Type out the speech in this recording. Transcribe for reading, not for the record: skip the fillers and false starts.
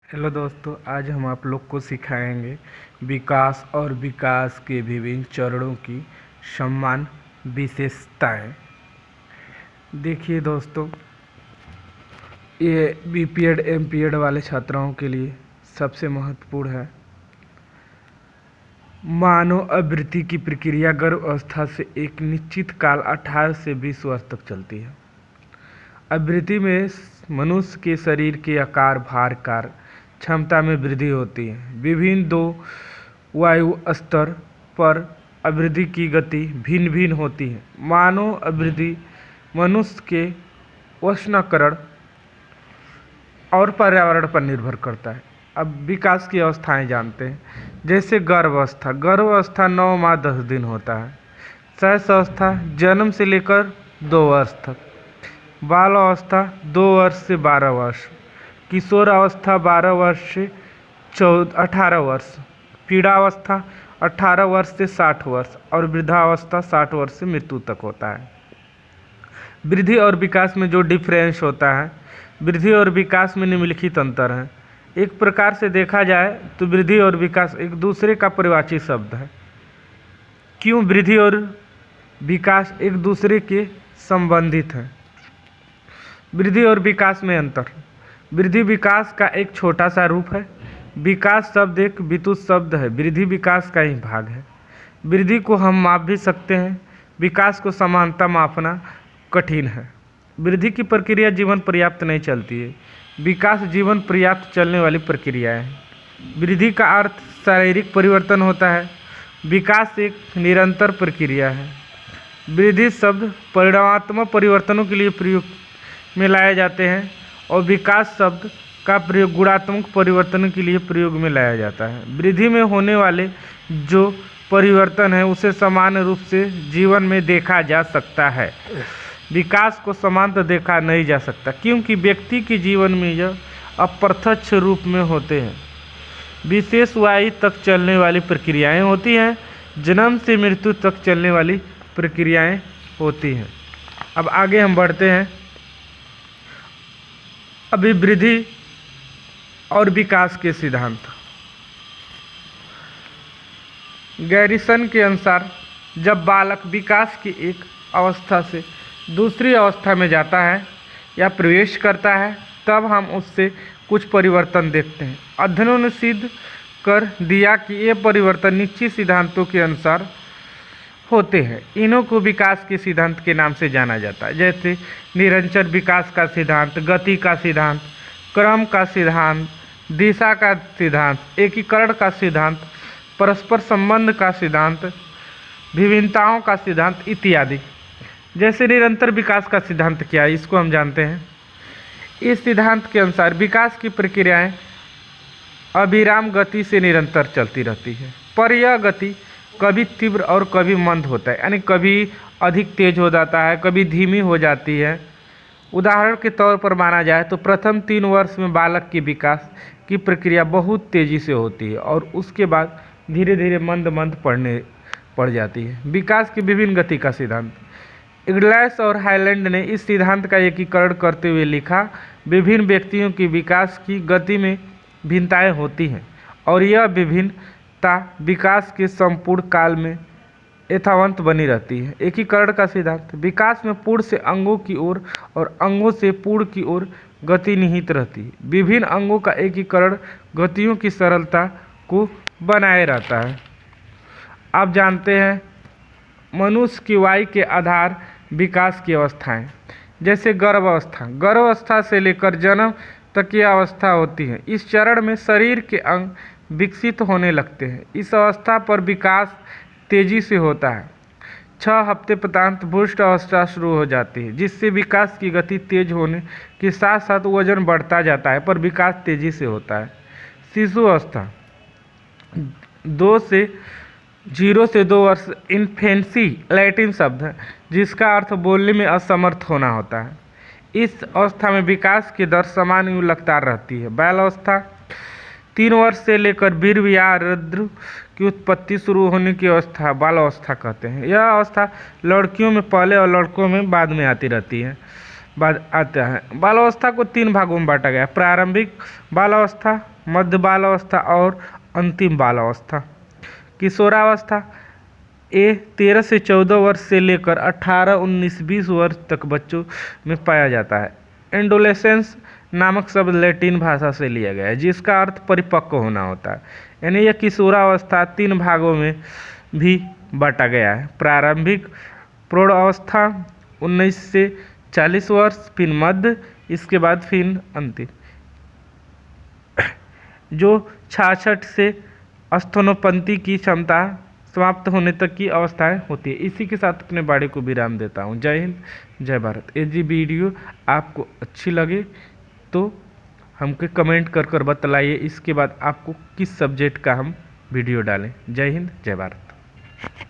Hello दोस्तों, आज हम आप लोग को सिखाएंगे विकास और विकास के विभिन्न चरणों की समान विशेषताएं। देखिए दोस्तों, ये बीपीएड एमपीएड वाले छात्राओं के लिए सबसे महत्वपूर्ण है। मानव आवृत्ति की प्रक्रिया गर्भ अवस्था से एक निश्चित काल 18 से 20 वर्ष तक चलती है। आवृत्ति में मनुष्य के शरीर के आकार, भार, कार्य क्षमता में वृद्धि होती है। विभिन्न दो वायु स्तर पर आवृत्ति की गति भिन्न भिन्न होती है। मानव आवृत्ति मनुष्य के वैश्वीकरण और पर्यावरण पर निर्भर करता है। अब विकास की अवस्थाएं जानते हैं। जैसे गर्भावस्था 9 माह 10 दिन होता है। शैशव अवस्था जन्म से लेकर 2 वर्ष तक। बाल अवस्था 2 वर्ष से 12 वर्ष। किशोर अवस्था 12 वर्ष से 18 वर्ष। पीढ़ावस्था 18 वर्ष से 60 वर्ष और वृद्धावस्था 60 वर्ष से मृत्यु तक होता है। वृद्धि और विकास में जो डिफरेंस होता है, वृद्धि और विकास में निम्नलिखित अंतर है। एक प्रकार से देखा जाए तो वृद्धि और विकास एक दूसरे का परिवाची शब्द है। क्यों वृद्धि और विकास एक दूसरे के संबंधित हैं? वृद्धि और विकास में अंतर। वृद्धि विकास का एक छोटा सा रूप है। विकास शब्द एक विस्तृत शब्द है। वृद्धि विकास का ही भाग है। वृद्धि को हम माप भी सकते हैं, विकास को समानता मापना कठिन है। वृद्धि की प्रक्रिया जीवन पर्याप्त नहीं चलती है, विकास जीवन पर्याप्त चलने वाली प्रक्रिया है। वृद्धि का अर्थ शारीरिक परिवर्तन होता है, विकास एक निरंतर प्रक्रिया है। वृद्धि शब्द परिणामात्मक परिवर्तनों के लिए प्रयोग में लाए जाते हैं और विकास शब्द का प्रयोग गुणात्मक परिवर्तन के लिए प्रयोग में लाया जाता है। वृद्धि में होने वाले जो परिवर्तन है उसे समान रूप से जीवन में देखा जा सकता है। विकास को समानता देखा नहीं जा सकता, क्योंकि व्यक्ति के जीवन में यह अप्रत्यक्ष रूप में होते हैं। विशेष आयु तक चलने वाली प्रक्रियाएं होती हैं, जन्म से मृत्यु तक चलने वाली प्रक्रियाएं होती हैं। अब आगे हम बढ़ते हैं। अभी वृद्धि और विकास के सिद्धांत। गैरिसन के अनुसार जब बालक विकास की एक अवस्था से दूसरी अवस्था में जाता है या प्रवेश करता है, तब हम उससे कुछ परिवर्तन देखते हैं। अध्ययनों ने सिद्ध कर दिया कि ये परिवर्तन निश्चित सिद्धांतों के अनुसार होते हैं। इन्हों को विकास के सिद्धांत के नाम से जाना जाता है, जैसे निरंतर विकास का सिद्धांत, गति का सिद्धांत, क्रम का सिद्धांत, दिशा का सिद्धांत, एकीकरण का सिद्धांत, परस्पर संबंध का सिद्धांत, विभिन्नताओं का सिद्धांत इत्यादि। जैसे निरंतर विकास का सिद्धांत क्या है, इसको हम जानते हैं। इस सिद्धांत के अनुसार विकास की प्रक्रियाएं अविराम गति से निरंतर चलती रहती है, पर यह गति कभी तीव्र और कभी मंद होता है, यानी कभी अधिक तेज हो जाता है, कभी धीमी हो जाती है। उदाहरण के तौर पर माना जाए तो प्रथम 3 वर्ष में बालक की विकास की प्रक्रिया बहुत तेज़ी से होती है और उसके बाद धीरे धीरे मंद पड़ जाती है। विकास की विभिन्न गति का सिद्धांत। इंग्लैस और हाईलैंड ने इस सिद्धांत का एकीकरण करते हुए लिखा, विभिन्न व्यक्तियों की विकास की गति में भिन्नताएं होती हैं और यह विभिन्नता विकास के संपूर्ण काल में यथावत बनी रहती है। एकीकरण का सिद्धांत। विकास में पूर्ण से अंगों की ओर और अंगों से पूर्ण की ओर गति निहित रहती है। विभिन्न अंगों का एकीकरण गतियों की सरलता को बनाए रहता है। आप जानते हैं मनुष्य की आयु के आधार विकास की अवस्थाएं। जैसे गर्भावस्था। गर्भावस्था से लेकर जन्म तक की अवस्था होती है। इस चरण में शरीर के अंग विकसित होने लगते हैं। इस अवस्था पर विकास तेजी से होता है। 6 हफ्ते उपरांत भ्रूण अवस्था शुरू हो जाती है, जिससे विकास की गति तेज होने के साथ साथ वजन बढ़ता जाता है, पर विकास तेजी से होता है। शिशु अवस्था 0 से 2 वर्ष। इन्फेंसी लैटिन शब्द है जिसका अर्थ बोलने में असमर्थ होना होता है। इस अवस्था में विकास की दर सामान्य लगातार रहती है। बाल्यावस्था 3 वर्ष से लेकर वीर्य या रौद्र की उत्पत्ति शुरू होने की अवस्था बाल अवस्था कहते हैं। यह अवस्था लड़कियों में पहले और लड़कों में बाद में आती रहती है। बाद आता है। बाल अवस्था को 3 भागों में बांटा गया है। प्रारंभिक बाल अवस्था, मध्य बाल अवस्था और अंतिम बाल अवस्था। किशोरावस्था ये 13 से 14 वर्ष से लेकर 18, 19, 20 वर्ष तक बच्चों में पाया जाता है। एंडोलेसेंस नामक शब्द लैटिन भाषा से लिया गया है जिसका अर्थ परिपक्व होना होता है। यानी यह किशोरावस्था 3 भागों में भी बांटा गया है। प्रारंभिक प्रौढ़ अवस्था 19 से 40 वर्ष, फिर मध्य, इसके बाद फिर अंतिम, जो 66 से स्तनोत्पत्ति की क्षमता समाप्त होने तक की अवस्थाएं होती है। इसी के साथ अपने बाड़े को विराम देता हूँ। जय हिंद, जय भारत। यदि वीडियो आपको अच्छी लगे तो हमको कमेंट कर बतलाइए इसके बाद आपको किस सब्जेक्ट का हम वीडियो डालें। जय हिंद, जय भारत।